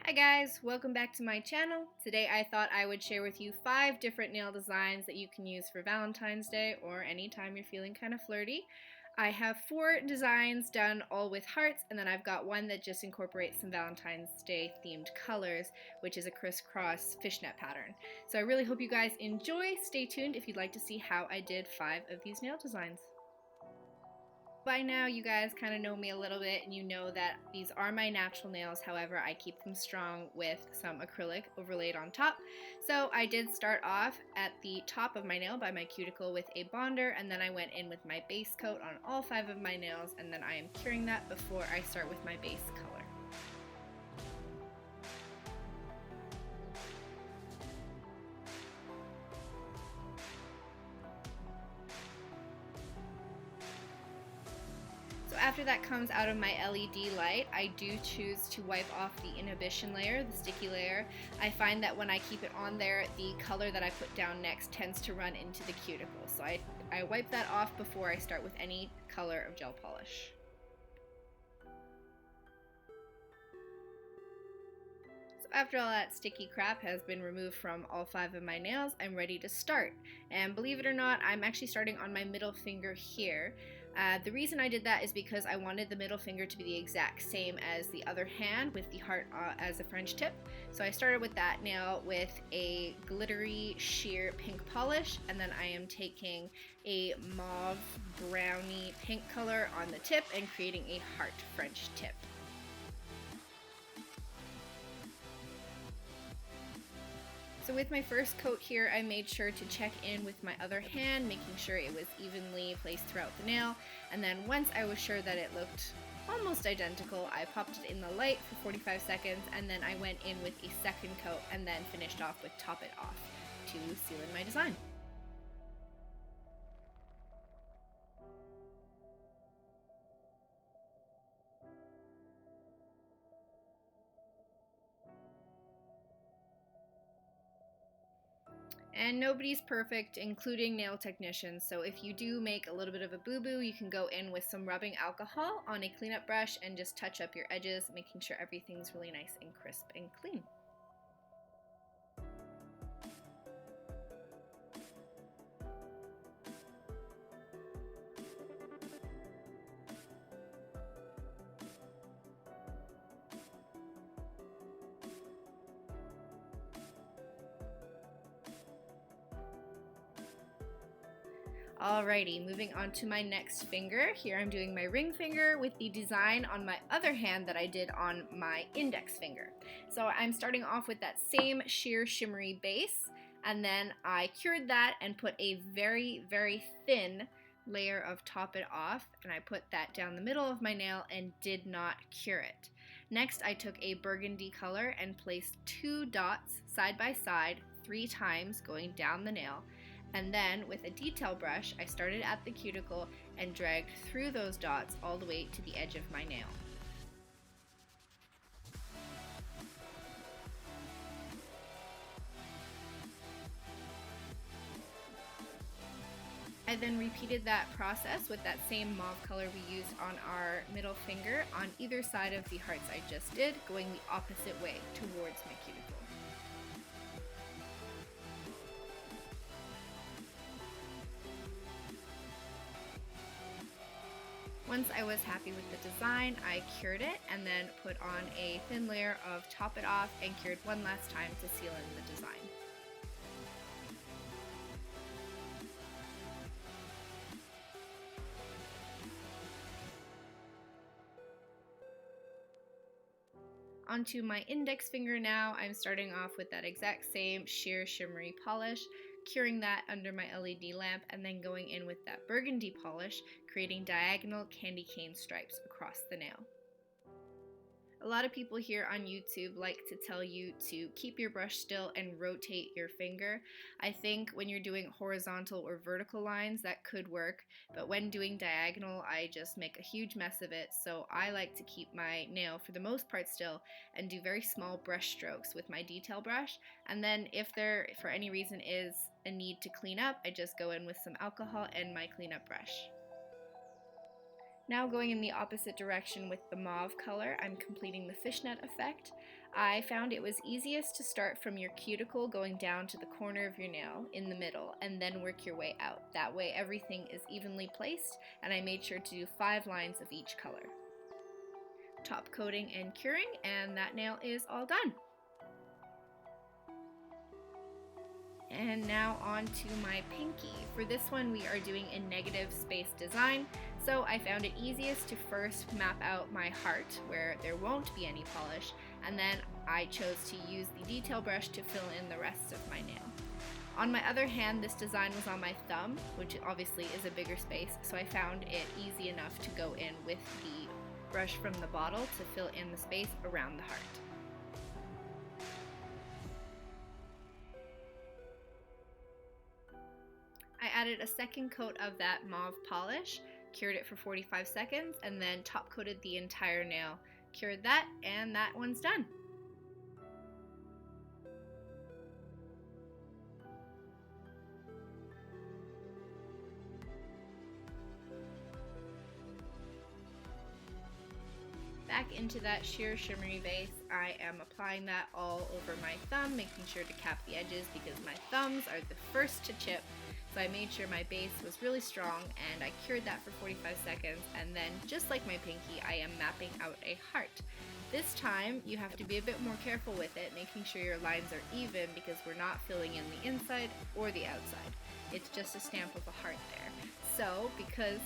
Hi guys, welcome back to my channel. Today I thought I would share with you 5 different nail designs that you can use for Valentine's Day or anytime you're feeling kind of flirty. I have 4 designs done all with hearts, and then I've got one that just incorporates some Valentine's Day themed colors, which is a crisscross fishnet pattern. So I really hope you guys enjoy. Stay tuned if you'd like to see how I did 5 of these nail designs. By now you guys kind of know me a little bit and you know that these are my natural nails. However, I keep them strong with some acrylic overlaid on top. So I did start off at the top of my nail by my cuticle with a bonder, and then I went in with my base coat on all 5 of my nails, and then I am curing that before I start with my base color. So after that comes out of my LED light, I do choose to wipe off the inhibition layer, the sticky layer. I find that when I keep it on there, the color that I put down next tends to run into the cuticle. So I wipe that off before I start with any color of gel polish. After all that sticky crap has been removed from all 5 of my nails, I'm ready to start. And believe it or not, I'm actually starting on my middle finger here. The reason I did that is because I wanted the middle finger to be the exact same as the other hand with the heart as a French tip. So I started with that nail with a glittery sheer pink polish, and then I am taking a mauve brownie pink color on the tip and creating a heart French tip. So with my first coat here, I made sure to check in with my other hand, making sure it was evenly placed throughout the nail. And then once I was sure that it looked almost identical, I popped it in the light for 45 seconds, and then I went in with a second coat and then finished off with Top It Off to seal in my design. And nobody's perfect, including nail technicians, so if you do make a little bit of a boo-boo, you can go in with some rubbing alcohol on a cleanup brush and just touch up your edges, making sure everything's really nice and crisp and clean. Alrighty, moving on to my next finger. Here I'm doing my ring finger with the design on my other hand that I did on my index finger. So I'm starting off with that same sheer shimmery base, and then I cured that and put a very, very thin layer of Top It Off, and I put that down the middle of my nail and did not cure it. Next, I took a burgundy color and placed 2 dots side by side 3 times going down the nail. And then with a detail brush, I started at the cuticle and dragged through those dots all the way to the edge of my nail. I then repeated that process with that same mauve color we used on our middle finger on either side of the hearts I just did, going the opposite way towards my cuticle. Once I was happy with the design, I cured it and then put on a thin layer of Top It Off and cured one last time to seal in the design. Onto my index finger now. I'm starting off with that exact same sheer shimmery polish, curing that under my LED lamp, and then going in with that burgundy polish, creating diagonal candy cane stripes across the nail. A lot of people here on YouTube like to tell you to keep your brush still and rotate your finger. I think when you're doing horizontal or vertical lines that could work, but when doing diagonal I just make a huge mess of it, so I like to keep my nail for the most part still and do very small brush strokes with my detail brush, and then if there for any reason is a need to clean up, I just go in with some alcohol and my cleanup brush. Now going in the opposite direction with the mauve color, I'm completing the fishnet effect. I found it was easiest to start from your cuticle going down to the corner of your nail in the middle and then work your way out. That way everything is evenly placed, and I made sure to do 5 lines of each color. Top coating and curing, and that nail is all done. And now on to my pinky. For this one we are doing a negative space design, so I found it easiest to first map out my heart where there won't be any polish, and then I chose to use the detail brush to fill in the rest of my nail. On my other hand, this design was on my thumb, which obviously is a bigger space, so I found it easy enough to go in with the brush from the bottle to fill in the space around the heart. I added a second coat of that mauve polish, cured it for 45 seconds, and then top coated the entire nail. Cured that, and that one's done. Back into that sheer shimmery base, I am applying that all over my thumb, making sure to cap the edges because my thumbs are the first to chip. So I made sure my base was really strong, and I cured that for 45 seconds, and then just like my pinky, I am mapping out a heart. This time you have to be a bit more careful with it, making sure your lines are even because we're not filling in the inside or the outside. It's just a stamp of a heart there. So because,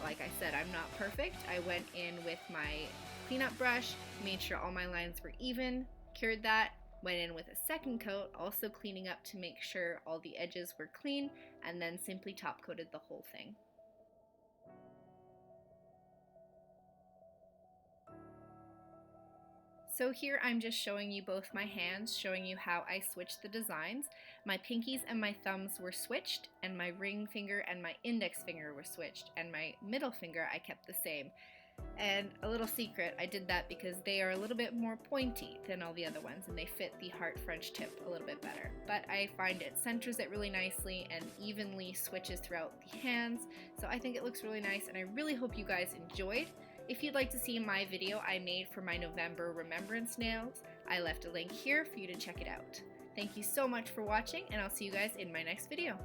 like I said, I'm not perfect, I went in with my cleanup brush, made sure all my lines were even, cured that, went in with a second coat, also cleaning up to make sure all the edges were clean, and then simply top coated the whole thing. So here I'm just showing you both my hands, showing you how I switched the designs. My pinkies and my thumbs were switched, and my ring finger and my index finger were switched, and my middle finger I kept the same. And a little secret, I did that because they are a little bit more pointy than all the other ones, and they fit the heart French tip a little bit better. But I find it centers it really nicely and evenly switches throughout the hands, so I think it looks really nice, and I really hope you guys enjoyed. If you'd like to see my video I made for my November Remembrance nails, I left a link here for you to check it out. Thank you so much for watching, and I'll see you guys in my next video.